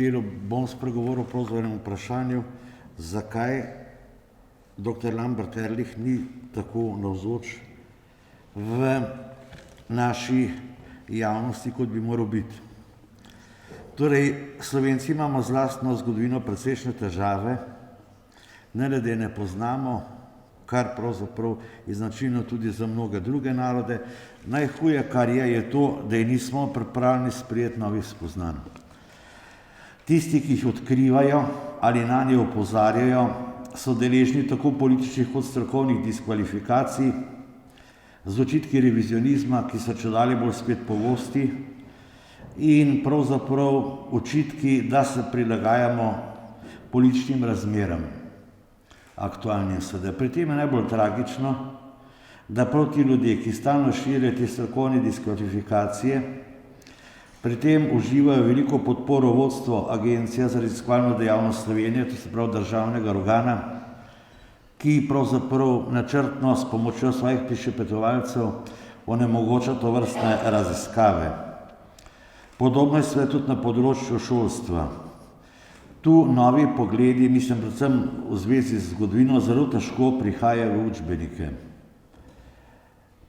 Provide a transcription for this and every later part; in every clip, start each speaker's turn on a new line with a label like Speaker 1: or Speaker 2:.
Speaker 1: delu bom spregovoril pravzaprav o enem vprašanju, zakaj dr. Lambert Ehrlich ni tako navzoč v naši javnosti, kot bi moral biti. Torej, Slovenci imamo z lastno zgodovino precejšnje težave, ne le da ne poznamo, kar pravzaprav je značilno tudi za mnoge druge narode. Najhuje, kar je to, da je nismo pripravljeni sprejeti novih spoznanj. Tisti, ki jih odkrivajo ali na nje opozarjajo, so deležni tako političnih kot strokovnih diskvalifikacij, z očitki revizionizma, ki so čedalje bolj spet pogosti, in pravzaprav očitki, da se prilagajamo političnim razmeram, aktualnim seveda. Pri tem je najbolj tragično, da prav ti ljudje, ki stalno širijo te strokovne diskvalifikacije, pri tem uživajo veliko podporo vodstvo Agencije za raziskovalno dejavnost Slovenije, to se pravi državnega organa, ki pravzaprav načrtno s pomočjo svojih prišepetovalcev onemogoča tovrstne raziskave. Podobno je seveda tudi na področju šolstva. Tu novi pogledi, mislim predvsem v zvezi z zgodovino, zelo težko prihajajo v učbenike.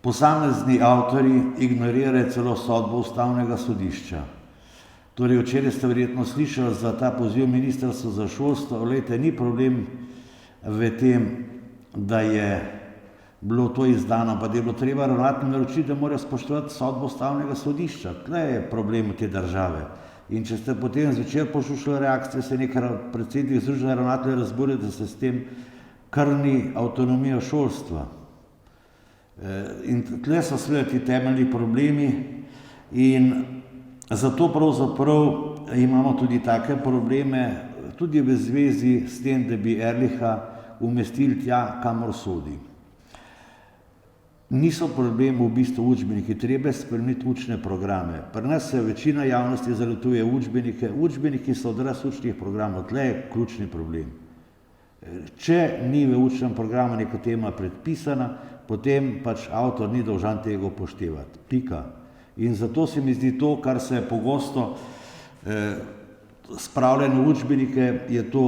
Speaker 1: Posamezni avtorji ignorirajo celo sodbo Ustavnega sodišča. Torej, včeraj ste verjetno slišali za ta poziv Ministrstva za šolstvo. Glejte, ni problem v tem, da je bilo to izdano, pa da je bilo treba ravnateljem naročiti, da morajo spoštovati sodbo Ustavnega sodišča. Tle je problem te države. In če ste potem zvečer poslušali reakcije, se nekaj predsednik Združenja ravnateljev razburja, da se s tem krni avtonomijo šolstva. In tle so seveda ti temeljni problemi in zato pravzaprav imamo tudi take probleme, tudi v zvezi s tem, da bi Ehrlicha umestili tja, kamor sodi. Niso problem v bistvu učbeniki, treba spremeniti učne programe. Pri nas se večina javnosti zaletuje učbenike, učbeniki so odraz učnih programov, tle je ključni problem. Če ni v učnem programu neka tema predpisana, potem pač avtor ni dolžan tega upoštevati. Pika. In zato se mi zdi to, kar se je pogosto spravljeno v učbenike, je to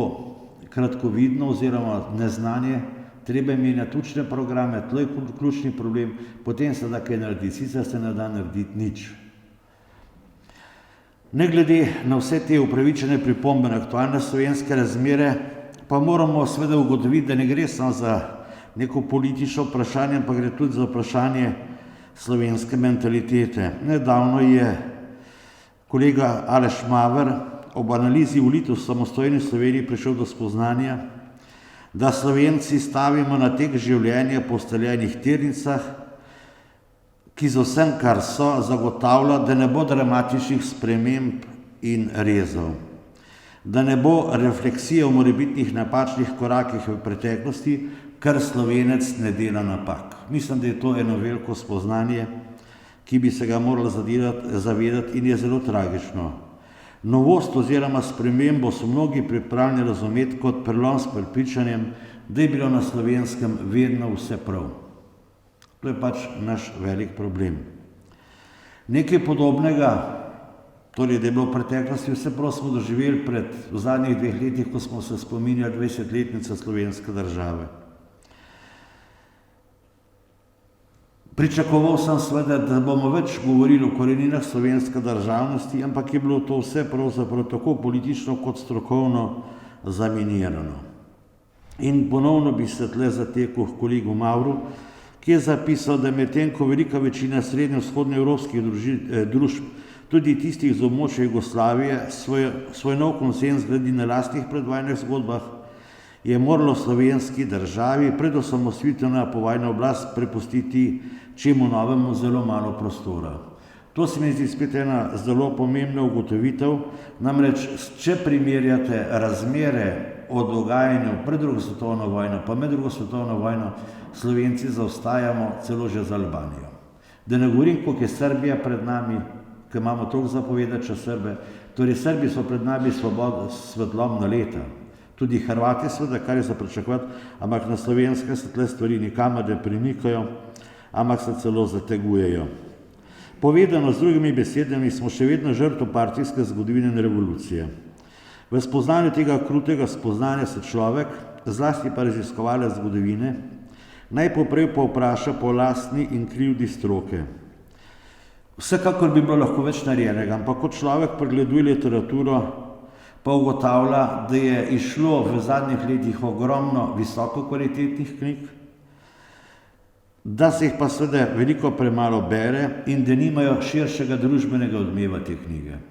Speaker 1: kratkovidno oziroma neznanje. Treba menjati učne programe, to je ključni problem, potem se da kaj narediti, sicer se ne da narediti nič. Ne glede na vse te upravičene pripombe na aktualne slovenske razmere, pa moramo seveda ugotoviti, da ne gre samo za neko politično vprašanje, pa gre tudi za vprašanje slovenske mentalitete. Nedavno je kolega Aleš Maver ob analizi volitev v samostojni Sloveniji prišel do spoznanja, da Slovenci stavimo na tek življenja po ustaljenih tirnicah, ki z vsem, kar so, zagotavlja, da ne bo dramatičnih sprememb in rezov, da ne bo refleksije o morebitnih napačnih korakih v preteklosti, ker Slovenec ne dela napak. Mislim, da je to eno veliko spoznanje, ki bi se ga morali zavedati in je zelo tragično. Novost oziroma spremembo so mnogi pripravljeni razumeti kot prelom s prepričanjem, da je bilo na Slovenskem vedno vse prav. To je pač naš velik problem. Nekaj podobnega, torej da je bilo v preteklosti vse prav, smo doživeli v zadnjih 2 letih, ko smo se spominjali 20-letnice slovenske države. Pričakoval sem seveda, da bomo več govorili o koreninah slovenske državnosti, ampak je bilo to vse pravzaprav tako politično kot strokovno zaminirano. In ponovno bi se tle zatekel k kolegu Mavru, ki je zapisal, da medtem ko velika večina srednjo-vzhodnoevropskih družb, tudi tistih z območja Jugoslavije, svoj nov konsenz gradi na lastnih predvojnih zgodbah, je moralo slovenski državi pred osamosvojitveno povojno oblast prepustiti čemu novemu zelo malo prostora. To se mi zdi spet ena zelo pomembna ugotovitev, namreč če primerjate razmere o dogajanju pred drugo svetovno vojno pa med drugo svetovno vojno, Slovenci zaostajamo celo že za Albanijo. Da ne govorim, koliko je Srbija pred nami, ker imamo toliko zapovedati čez Srbe, torej Srbi so pred nami svetlobna leta. Tudi Hrvati seveda, kar je za pričakovati, ampak na Slovenske se tle stvari nikamor ne premikajo, ampak se celo zategujejo. Povedano z drugimi besedami, smo še vedno žrtev partijske zgodovine in revolucije. V spoznanju tega krutega spoznanja se človek, zlasti pa raziskovalec zgodovine, najpoprej povpraša po lastni in krivdi stroke. Vsekakor bi bilo lahko več narejenega, ampak ko človek pregleduje literaturo, pa ugotavlja, da je izšlo v zadnjih letih ogromno visoko kvalitetnih knjig, da se jih pa seveda veliko premalo bere in da nimajo širšega družbenega odmeva te knjige.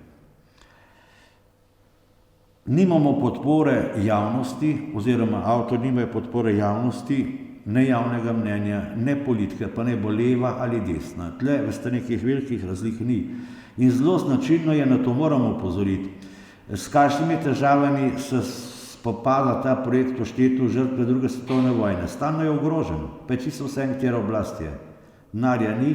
Speaker 1: Nimamo podpore javnosti, oziroma avtor nimajo podpore javnosti, ne javnega mnenja, ne politike, pa ne bo leva ali desna. Tle veste nekih velikih razlik ni. In zelo značilno je, na to moramo opozoriti, s kakšnimi težavami se spopada ta projekt po štetu žrtve druge svetovne vojne. Stalno je ogrožen, pa je čisto vse, katera oblast je. Denarja ni,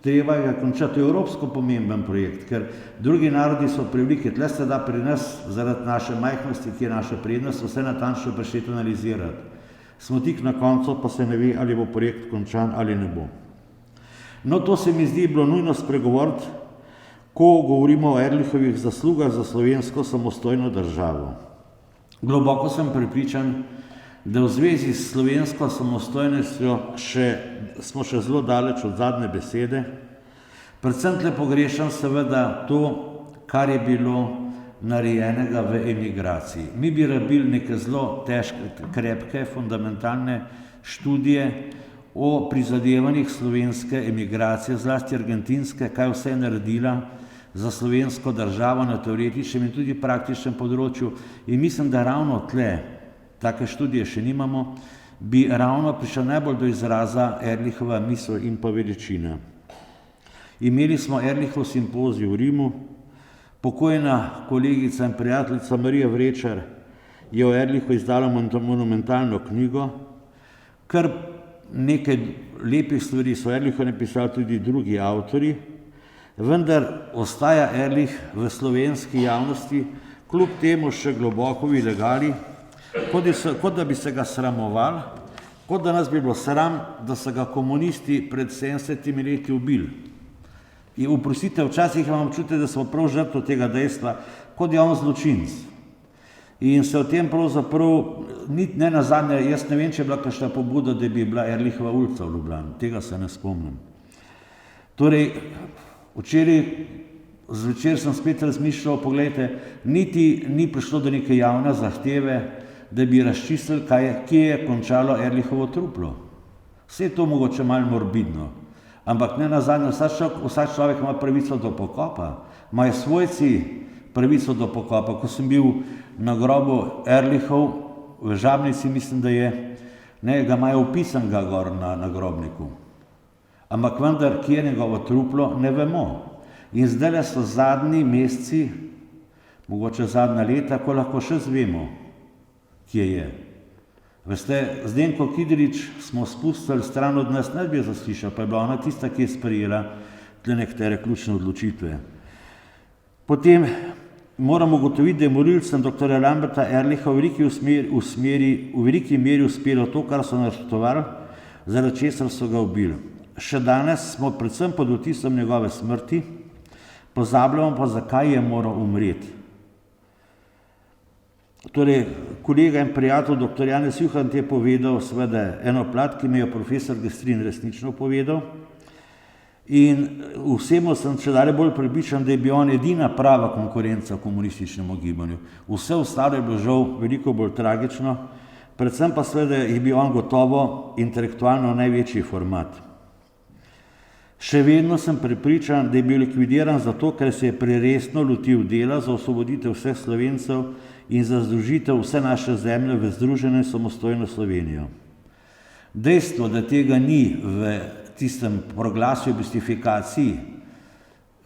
Speaker 1: treba je končati evropsko pomemben projekt, ker drugi narodi so preveliki. Tle se da pri nas, zaradi naše majhnosti, ki je naša prednost, vse natančno prešteto analizirati. Smo tik na koncu, pa se ne ve, ali bo projekt končan ali ne bo. No, to se mi zdi bilo nujno spregovoriti, ko govorimo o Ehrlichovih zaslugah za slovensko samostojno državo. Globoko sem prepričan, da v zvezi s slovensko samostojnostjo smo še zelo daleč od zadnje besede. Predvsem tle pogrešam seveda to, kar je bilo narejenega v emigraciji. Mi bi rabili neke zelo težke, krepke, fundamentalne študije o prizadevanjih slovenske emigracije, zlasti argentinske, kaj vse je naredila za slovensko državo na teoretičnem in tudi praktičnem področju. In mislim, da ravno tle, take študije še nimamo, bi ravno prišla najbolj do izraza Ehrlichova misel in pa veličina. Imeli smo Ehrlichov simpozij v Rimu. Pokojna kolegica in prijateljica Marija Vrečar je o Ehrlichu izdala monumentalno knjigo. Kar nekaj lepih stvari so Ehrlichu napisali tudi drugi avtori, vendar ostaja Ehrlich v slovenski javnosti kljub temu še globoko v ilegali, kot da bi se ga sramovali, kot da nas bi bilo sram, da so ga komunisti pred 70 leti ubili. In oprostite, včasih imam občutek, da smo prav žrtev tega dejstva, kot je on zločinec. In se o tem pravzaprav, ne nazadnje, jaz ne vem, če je bila kakšna pobuda, da bi bila Ehrlichova ulica v Ljubljani, tega se ne spomnim. Torej, včeraj zvečer sem spet razmišljal, poglejte, niti ni prišlo do neke javne zahteve, da bi razčistili, kje je končalo Ehrlichovo truplo. Vse je to mogoče malo morbidno. Ampak ne nazadnje, vsak človek ima pravico do pokopa, imajo svojci pravico do pokopa. Ko sem bil na grobu Ehrlichov v Žabnici, mislim, da je, ne, ga imajo upisanega gor na grobniku. Ampak vendar, kje je njegovo truplo, ne vemo. In zdaj so zadnji meseci, mogoče zadnja leta, ko lahko še zvemo, kje je. Veste, Zdenko Kidrič smo spustili stran od nas, ne bi jo zaslišal, pa je bila ona tista, ki je sprejela tle nekatere ključne odločitve. Potem moramo ugotoviti, da je morilcem dr. Lamberta Ehrlicha v veliki meri uspelo to, kar so načrtovali, zaradi česar so ga ubili. Še danes smo predvsem pod vtisom njegove smrti, pozabljamo pa, zakaj je moral umreti. Torej, kolega in prijatelj dr. Janez Juhant je povedal seveda eno plat, ki mi je profesor Gestrin resnično povedal, in vsemu sem čedalje bolj prepričan, da je bil on edina prava konkurenca komunističnemu gibanju. Vse ostalo je bilo žal veliko bolj tragično, predvsem pa seveda je bil on gotovo intelektualno največji format. Še vedno sem prepričan, da je bil likvidiran zato, ker se je preresno lotil dela za osvoboditev vseh Slovencev in za združitev vse naše zemlje v združeno in samostojno Slovenijo. Dejstvo, da tega ni v tistem proglasju o mistifikaciji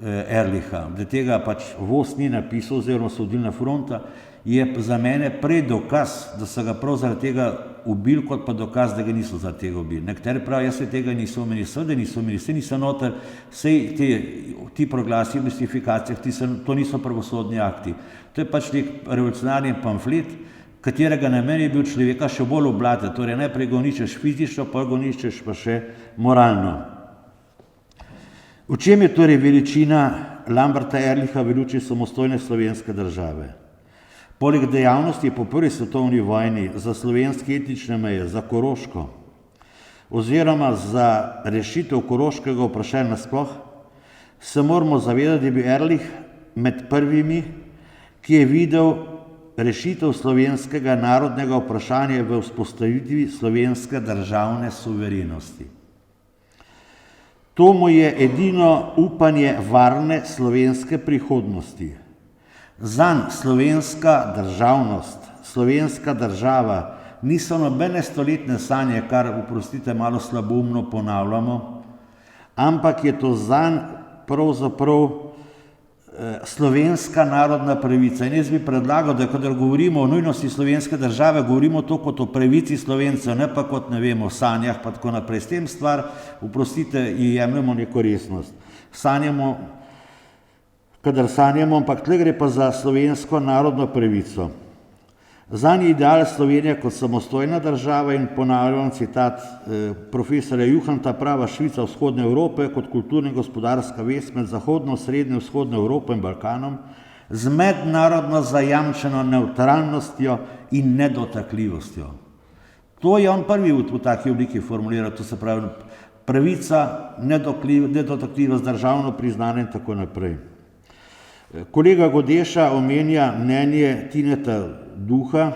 Speaker 1: Ehrlicha, da tega pač Vos ni napisal oziroma Osvobodilna fronta, je za mene prej dokaz, da so ga prav zaradi tega ubili, kot pa dokaz, da ga niso zaradi tega ubili. Nekateri pravijo, jaz se tega niso omenili, seveda niso omenili, saj niso noter, saj ti proglasi o mistifikacijah, to niso pravosodni akti. To je pač nek revolucionarni pamflet, katerega namen je bil človeka še bolj oblatiti, torej najprej ga uničiš fizično, pa ga uničiš pa še moralno. V čem je torej veličina Lamberta Ehrlicha v luči samostojne slovenske države? Poleg dejavnosti po prvi svetovni vojni za slovenske etnične meje, za Koroško, oziroma za rešitev koroškega vprašanja nasploh, se moramo zavedati, da je bil Ehrlich med prvimi, ki je videl rešitev slovenskega narodnega vprašanja v vzpostavitvi slovenske državne suverenosti. To mu je edino upanje varne slovenske prihodnosti. Zanj slovenska državnost, slovenska država niso nobene stoletne sanje, kar, oprostite, malo slaboumno ponavljamo, ampak je to zanj pravzaprav slovenska narodna pravica. In jaz bi predlagal, da kadar govorimo o nujnosti slovenske države, govorimo to kot o pravici Slovencev, ne pa kot, ne vem, o sanjah pa tako naprej. S tem stvar, oprostite, jemljemo neko resnost. Sanjamo, kadar sanjamo, ampak tle gre pa za slovensko narodno pravico. Zanj je ideal Slovenije kot samostojna država in ponavljam citat profesorja Juhanta, prava Švica vzhodne Evrope kot kulturna in gospodarska vez med zahodno, srednjo, vzhodno Evropo in Balkanom z mednarodno zajamčeno nevtralnostjo in nedotakljivostjo. To je on prvi v taki obliki formuliral, to se pravi pravica, nedotakljivost, državno priznanje in tako naprej. Kolega Godeša omenja mnenje Tineta Duha,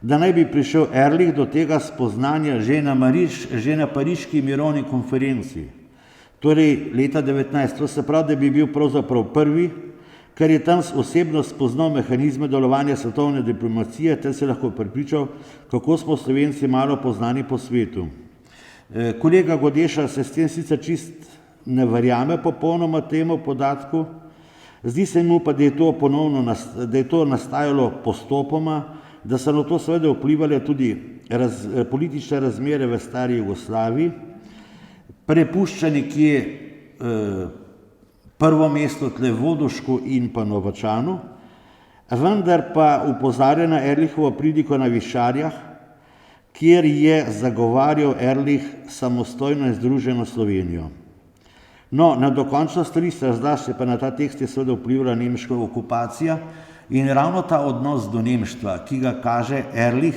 Speaker 1: da naj bi prišel Ehrlich do tega spoznanja že na pariški mirovni konferenci, torej leta 19. To se pravi, da bi bil pravzaprav prvi, ker je tam osebno spoznal mehanizme delovanja svetovne diplomacije, ter se lahko prepričal, kako smo Slovenci malo poznani po svetu. Kolega Godeša se s tem sicer čist ne verjame popolnoma temu podatku, zdi se mu pa, da je to nastajalo postopoma, da so na to seveda vplivali tudi politične razmere v stari Jugoslaviji, prepuščanje, ki je prvo mesto tle Vodušku in pa Novačanu, vendar pa upozarja na Ehrlichovo priliko na Višarjah, kjer je zagovarjal Ehrlich samostojno in združeno Slovenijo. No, na dokončno stališče, zlasti pa na ta tekst je seveda vplivala nemška okupacija in ravno ta odnos do nemštva, ki ga kaže Ehrlich,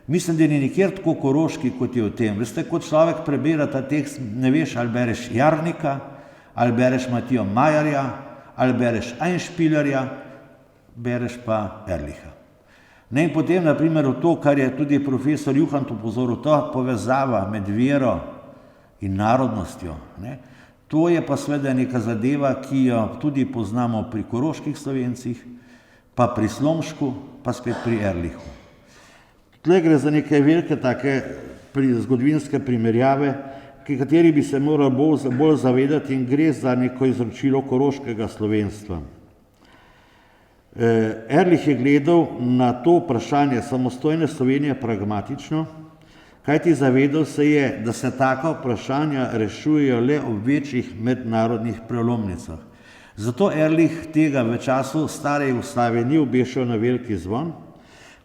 Speaker 1: mislim, da ni nikjer tako koroški, kot je v tem. Veste, kot človek prebira ta tekst, ne veš, ali bereš Jarnika, ali bereš Matijo Majerja, ali bereš Einspielerja, bereš pa Ehrlicha. Ne, in potem, na primer, to, kar je tudi profesor Juhant upozoril, to povezava med vero in narodnostjo, ne? To je pa seveda neka zadeva, ki jo tudi poznamo pri koroških Slovencih, pa pri Slomšku, pa spet pri Ehrlichu. Tle gre za neke velike take zgodovinske primerjave, kateri bi se moral bolj zavedati in gre za neko izročilo koroškega slovenstva. Ehrlich je gledal na to vprašanje samostojne Slovenije pragmatično, kajti zavedal se je, da se taka vprašanja rešujejo le ob večjih mednarodnih prelomnicah. Zato Ehrlich tega v času stare Jugoslavije ni obešal na veliki zvon,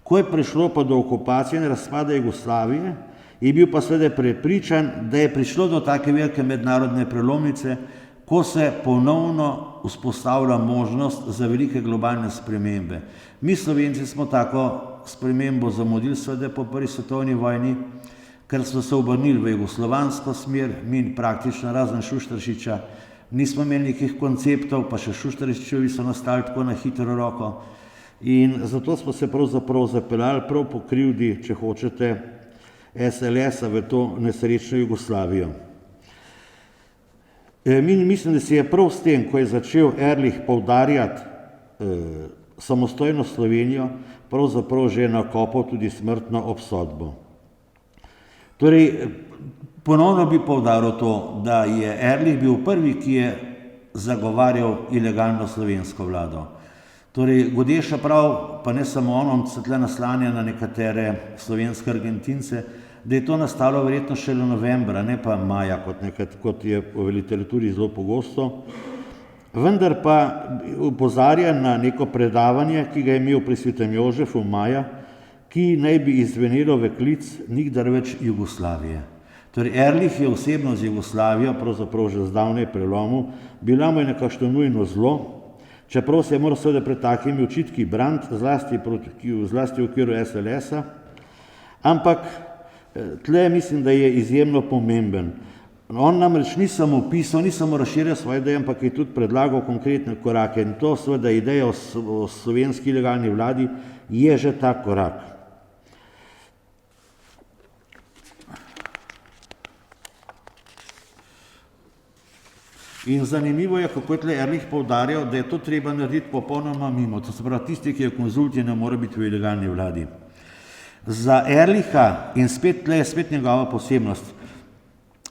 Speaker 1: ko je prišlo pa do okupacije in razpada Jugoslavije, je bil pa seveda prepričan, da je prišlo do take velike mednarodne prelomnice, ko se ponovno vzpostavlja možnost za velike globalne spremembe. Mi Slovenci smo tako spremembo zamudili seveda po prvi svetovni vojni, ker smo se obrnili v jugoslovansko smer, mi praktično razen Šuštaršiča nismo imeli nekih konceptov, pa še Šuštaršičevi so nastali tako na hitro roko in zato smo se pravzaprav zapeljali prav po krivdi, če hočete, SLS-a v to nesrečno Jugoslavijo. Mislim, da si je prav s tem, ko je začel Ehrlich poudarjati samostojno Slovenijo, pravzaprav že nakopal tudi smrtno obsodbo. Torej, ponovno bi poudaril to, da je Ehrlich bil prvi, ki je zagovarjal ilegalno slovensko vlado. Torej, Godeša prav, pa ne samo on se tle naslanja na nekatere slovenske Argentince, da je to nastalo verjetno šele novembra, ne pa maja, kot je v literaturi zelo pogosto. Vendar pa opozarja na neko predavanje, ki ga je imel pri Svetem Jožefu maja, ki naj bi izvenelo v klic nikdar več Jugoslavije. Torej, Ehrlich je osebno z Jugoslavijo, pravzaprav že zdavnaj prelomil, bila mu je nekakšno nujno zlo, čeprav se je moral seveda pred takimi očitki braniti, zlasti v okviru SLS-a, ampak tle mislim, da je izjemno pomemben. On namreč ni samo pisal, ni samo razširjal svoje ideje, ampak je tudi predlagal konkretne korake in to seveda ideja o slovenski ilegalni vladi je že ta korak. In zanimivo je, kako je tle Ehrlich poudarjal, da je to treba narediti popolnoma mimo. To se pravi, tisti, ki je konzult, ne more biti v ilegalni vladi. Za Ehrlicha, in spet tle je spet njegova posebnost,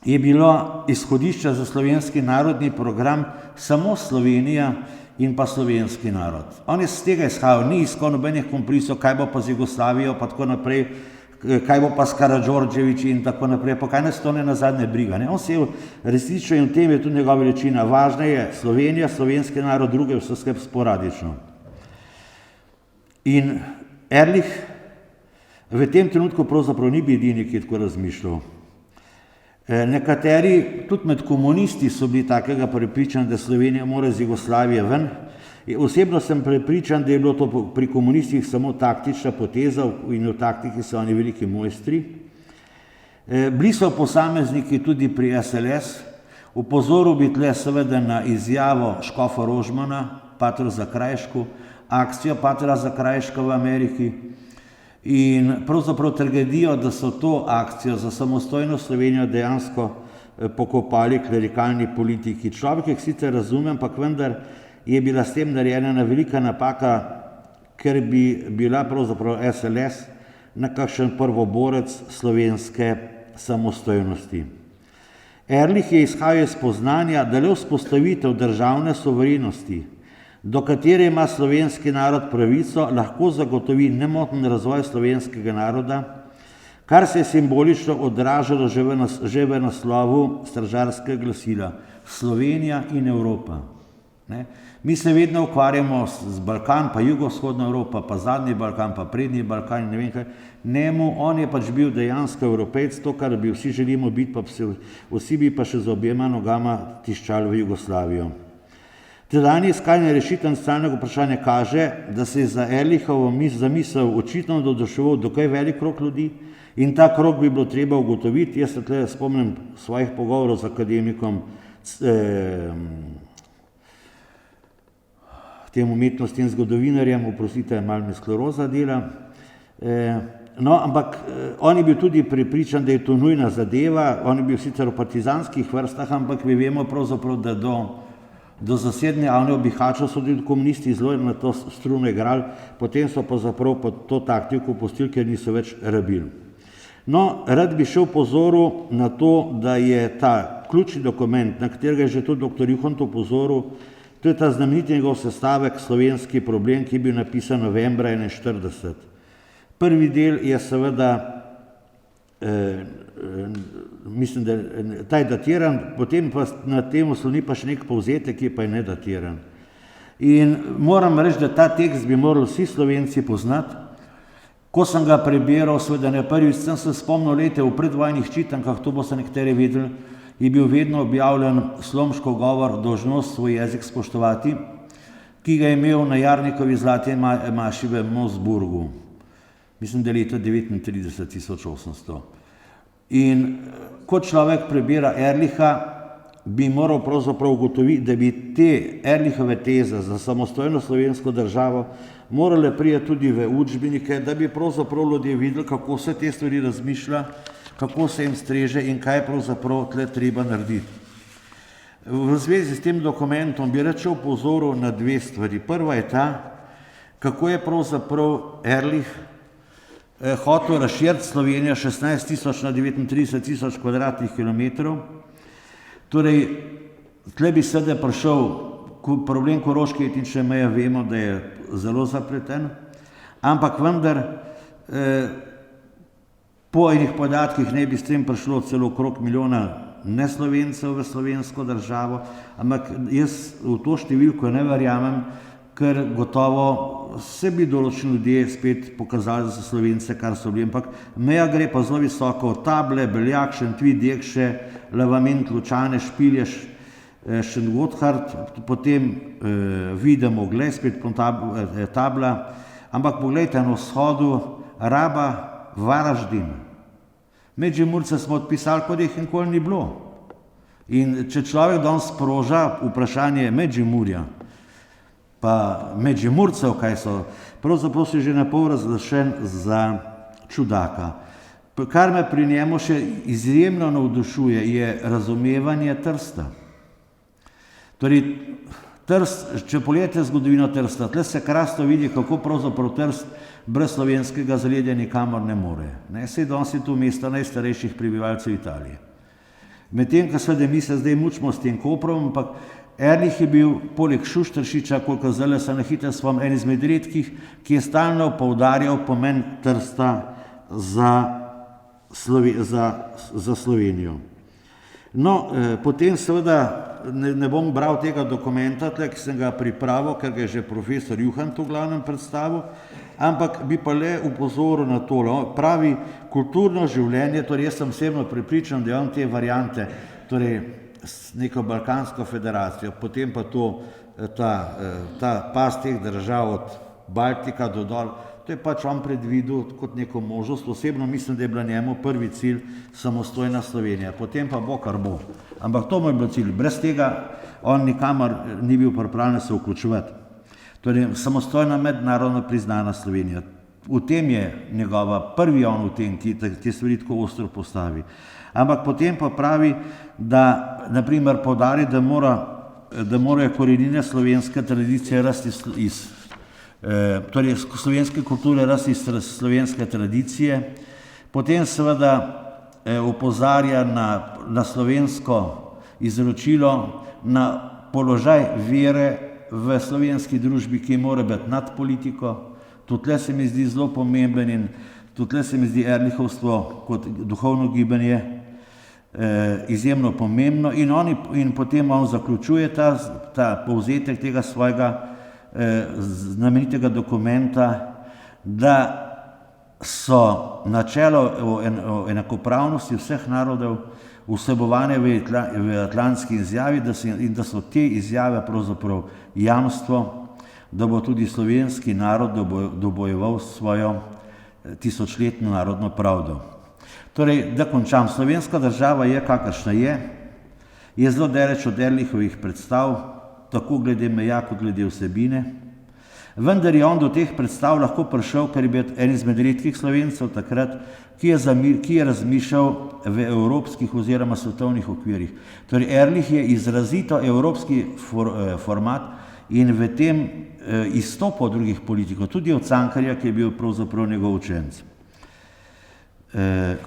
Speaker 1: je bilo izhodišče za slovenski narodni program samo Slovenija in pa slovenski narod. On je z tega izhajal, ni iskal nobenih kompromisov, kaj bo pa z Jugoslavijo, pa tako naprej, kaj bo pa s Karađorđevići in tako naprej, pa kaj nas to ne nazadnje briga. Ne? On se je resnično in v tem je tudi njegova veličina. Važna je Slovenija, slovenski narod, druge vse skrb sporadično. In Ehrlich v tem trenutku pravzaprav ni bil edini, ki je tako razmišljal. Nekateri, tudi med komunisti, so bili takega prepričanja, da Slovenija mora iz Jugoslavije ven. Osebno sem prepričan, da je bilo to pri komunistih samo taktična poteza in v taktiki so oni veliki mojstri. Bili so posamezniki tudi pri SLS. Upozoril bi tle seveda na izjavo škofa Rožmana, Patra Zakrajšku, akcijo Patra Zakrajška v Ameriki in pravzaprav tragedijo, da so to akcijo za samostojno Slovenijo dejansko pokopali klerikalni politiki. Človek jih sicer razumem, ampak vendar je bila s tem narejena velika napaka, ker bi bila pravzaprav SLS nekakšen prvoborec slovenske samostojnosti. Ehrlich je izhajal iz spoznanja, da le vzpostavitev državne suverenosti, do katere ima slovenski narod pravico, lahko zagotovi nemoten razvoj slovenskega naroda, kar se je simbolično odražalo že v naslovu stražarskega glasila Slovenija in Evropa. Ne? Mi se vedno ukvarjamo z Balkan, pa jugovzhodna Evropa, pa zadnji Balkan, pa prednji Balkan in ne vem kaj. Njemu, on je pač bil dejansko Evropejc, to, kar bi vsi želimo biti, pa vsi bi pa še z objema nogama tiščali v Jugoslavijo. Tedajni iskanje rešitev stalnega vprašanja kaže, da se je za Ehrlichovo zamisel očitno navduševal dokaj velik krog ljudi in ta krog bi bilo treba ugotoviti. Jaz se tle spomnim svojih pogovorov z akademikom, tem umetnostnim zgodovinarjem, oprostite, malo mi skleroza dela. No, ampak on je bil tudi prepričan, da je to nujna zadeva, on je bil sicer v partizanskih vrstah, ampak mi vemo pravzaprav, da do zasedne Avne Bihača so tudi komunisti zelo na to struno igrali, potem so pa zaprav pod to taktiko pustili, ker niso več rabili. No, rad bi še upozoril na to, da je ta ključni dokument, na katerega je že tudi dr. Juhant upozoril, to je ta znameniti njegov sestavek Slovenski problem, ki je bil napisan novembra 1941. Prvi del je seveda, mislim, da ta je datiran, potem pa na temu sloni pa še nek povzetek, ki pa je nedatiran. In moram reči, da ta tekst bi morali vsi Slovenci poznati. Ko sem ga prebiral, seveda ne prvič, sem se spomnil leta v predvojnih čitankah, to bo se nekateri vedeli, je bil vedno objavljen Slomškov govor Dolžnost svoj jezik spoštovati, ki ga je imel na Jarnikovi zlati maši v Mosburgu. Mislim, da je leta 1939-1800. In ko človek prebira Ehrlicha, bi moral pravzaprav ugotoviti, da bi te Ehrlichove teze za samostojno slovensko državo morale priti tudi v učbenike, da bi pravzaprav ljudje videli, kako se te stvari razmišlja, kako se jim streže in kaj pravzaprav tle treba narediti. V zvezi s tem dokumentom bi rad še opozoril na dve stvari. Prva je ta, kako je pravzaprav Ehrlich hotel razširiti Slovenijo 16.000 na 39.000 kvadratnih kilometrov. Torej, tle bi seveda prišel problem koroške etnične meje, vemo, da je zelo zapleten, ampak vendar po enih podatkih ne bi s tem prišlo celo okrog 1 milijona neslovencev v slovensko državo, ampak jaz v to številko ne verjamem, ker gotovo se bi določeni ljudje spet pokazali za Slovence, kar so bili, ampak meja gre pa zelo visoko, Table, Beljak, Šentvid, Dekše, Lavament, Lučane, Špiljež, Šentgotthard, potem vidimo, glej, spet tabla, ampak pogledajte na vzhodu, Raba, Varaždin. Medžimurce smo odpisali, kot jih nikoli ni bilo. In če človek danes sproža vprašanje Medžimurja, pa Medžimurcev, kaj so, pravzaprav si že napol razglašen za čudaka. Kar me pri njemu še izjemno navdušuje, je razumevanje Trsta. Torej, Trst, če pogledate zgodovino Trsta, tle se krasno vidi, kako pravzaprav Trst brez slovenskega zaledja nikamor ne more. Saj danes je tu mesto najstarejših prebivalcev Italije. Medtem, ko seveda mi se zdaj mučimo s tem Koprom, ampak Erlich je bil poleg Šušteršiča, koliko zdaj se na hitro spomnim, en izmed redkih, ki je stalno poudarjal pomen Trsta za Slovenijo. No, potem seveda ne bom bral tega dokumenta, ki sem ga pripravil, ker ga je že profesor Juhant v glavnem predstavil, ampak bi pa le upozoril na to, pravi kulturno življenje, torej jaz sem osebno prepričan, da je on te variante, torej s neko Balkansko federacijo, potem pa ta pas teh držav od Baltika do dol, to je pač on predvidel kot neko možnost. Osebno mislim, da je bila njemu prvi cilj samostojna Slovenija, potem pa bo, kar bo. Ampak to mu je bil cilj. Brez tega on nikamor ni bil pripravljen se vključevati. Torej, samostojna mednarodno priznana Slovenija. V tem je njegova prvi on v tem, ki te stvari tako ostro postavi. Ampak potem pa pravi, da naprimer podari, da morajo korenine slovenske tradicije rasti torej slovenske kulture rasti iz slovenske tradicije, potem seveda opozarja na slovensko izročilo, na položaj vere v slovenski družbi, ki mora biti nad politiko. Tudi tle se mi zdi zelo pomemben in tudi tle se mi zdi erlichovstvo kot duhovno gibanje izjemno pomembno in potem on zaključuje ta povzetek tega svojega znamenitega dokumenta, da so načelo o enakopravnosti vseh narodov vsebovane v Atlantski izjavi in da so te izjave pravzaprav jamstvo, da bo tudi slovenski narod dobojeval svojo tisočletno narodno pravdo. Torej, da končam, slovenska država je, kakršna je zelo daleč od Erlichovih predstav, tako glede meja kot glede vsebine. Vendar je on do teh predstav lahko prišel, ker je bil en izmed redkih Slovencev takrat, ki je razmišljal v evropskih oziroma svetovnih okvirih. Torej, Erlich je izrazito evropski format in v tem izstopal od drugih politikov, tudi od Cankarja, ki je bil pravzaprav njegov učenec.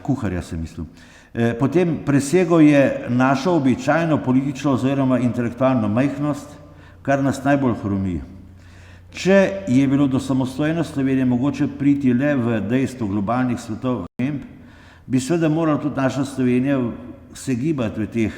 Speaker 1: Kuharja se mislim. Potem presegel je našo običajno politično oziroma intelektualno majhnost, kar nas najbolj hromi. Če je bilo do samostojne Slovenije mogoče priti le v dejstvu globalnih svetovnih sprememb, bi seveda morala tudi naša Slovenija se gibati v teh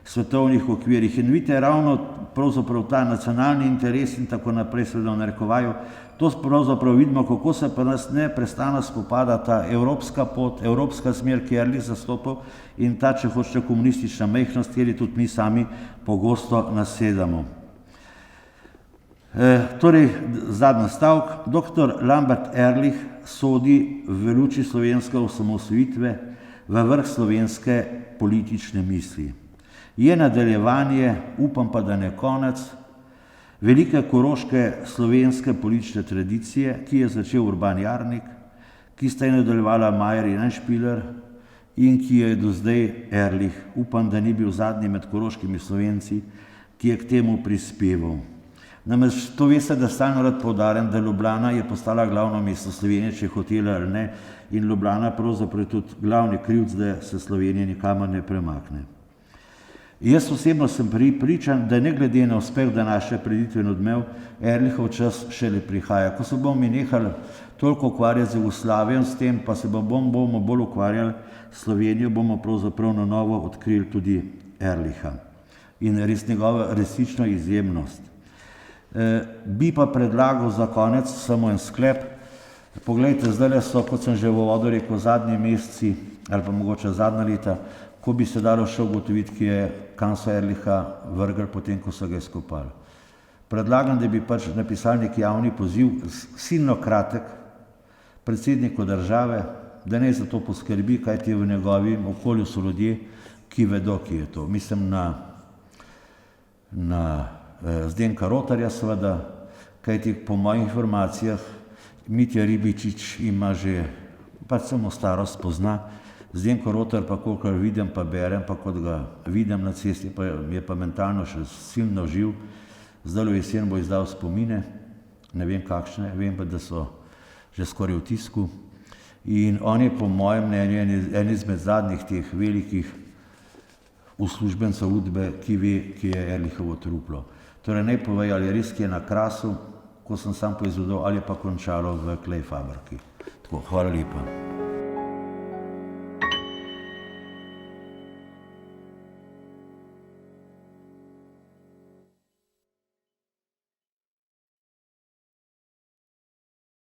Speaker 1: svetovnih okvirih. In vidite, ravno pravzaprav ta nacionalni interes in tako naprej, seveda v narekovaju, to pravzaprav vidimo, kako se pa nas neprestano spopada ta evropska pot, evropska smer, ki je Erlich zastopal, in ta, če hočete, komunistična majhnost, kjer tudi mi sami pogosto nasedamo. Torej, zadnji stavek. Dr. Lambert Erlich sodi v luči slovenske osamosvojitve v vrh slovenske politične misli. Je nadaljevanje, upam pa, da ne konec, velike koroške slovenske politične tradicije, ki je začel Urban Jarnik, ki sta je nadaljevala Majer in Špiler in ki je do zdaj Erlich. Upam, da ni bil zadnji med koroškimi Slovenci, ki je k temu prispeval. Namreč to veste, da stalno rad poudarjam, da Ljubljana je postala glavno mesto Slovenije, če je hotela ali ne, in Ljubljana pravzaprav je tudi glavni krivec, da se Slovenija nikamor ne premakne. Jaz osebno sem prepričan, da ne glede na uspeh današnje prireditve in odmev, Erlichov čas šele prihaja. Ko se bomo mi nehali toliko ukvarjati z Jugoslavijo, s tem pa se bomo bolj ukvarjali s Slovenijo, bomo pravzaprav na novo odkrili tudi Erlicha in res njegovo resnično izjemnost. Bi pa predlagal za konec samo en sklep. Poglejte, zdaj so, kot sem že v uvodu rekel, zadnji meseci ali pa mogoče zadnja leta
Speaker 2: ko bi se dalo še ugotoviti, ki je Hansa Ehrlicha vrgel potem, ko so ga izkopali. Predlagam, da bi pač napisali nek javni poziv, silno kratek, predsedniku države, da naj za to poskrbi, kajti v njegovem okolju so ljudje, ki vedo, ki je to. Mislim na Zdenka Rotarja seveda, kajti po mojih informacijah Mitja Ribičič ima že, pač samo starost pozna, Zdenko Rotar pa kolikor vidim pa berem, pa kot ga vidim na cesti, pa je pa mentalno še silno živ. Zdaj v jesen bo izdal spomine, ne vem kakšne, vem pa, da so že skoraj v tisku. In on je po mojem mnenju en izmed zadnjih teh velikih uslužbencev Udbe, ki ve, ki je Ehrlichovo truplo. Torej naj povej, ali res ki je na Krasu, ko sem sam poizvedel, ali pa končalo v klej fabriki. Tako, hvala lepa.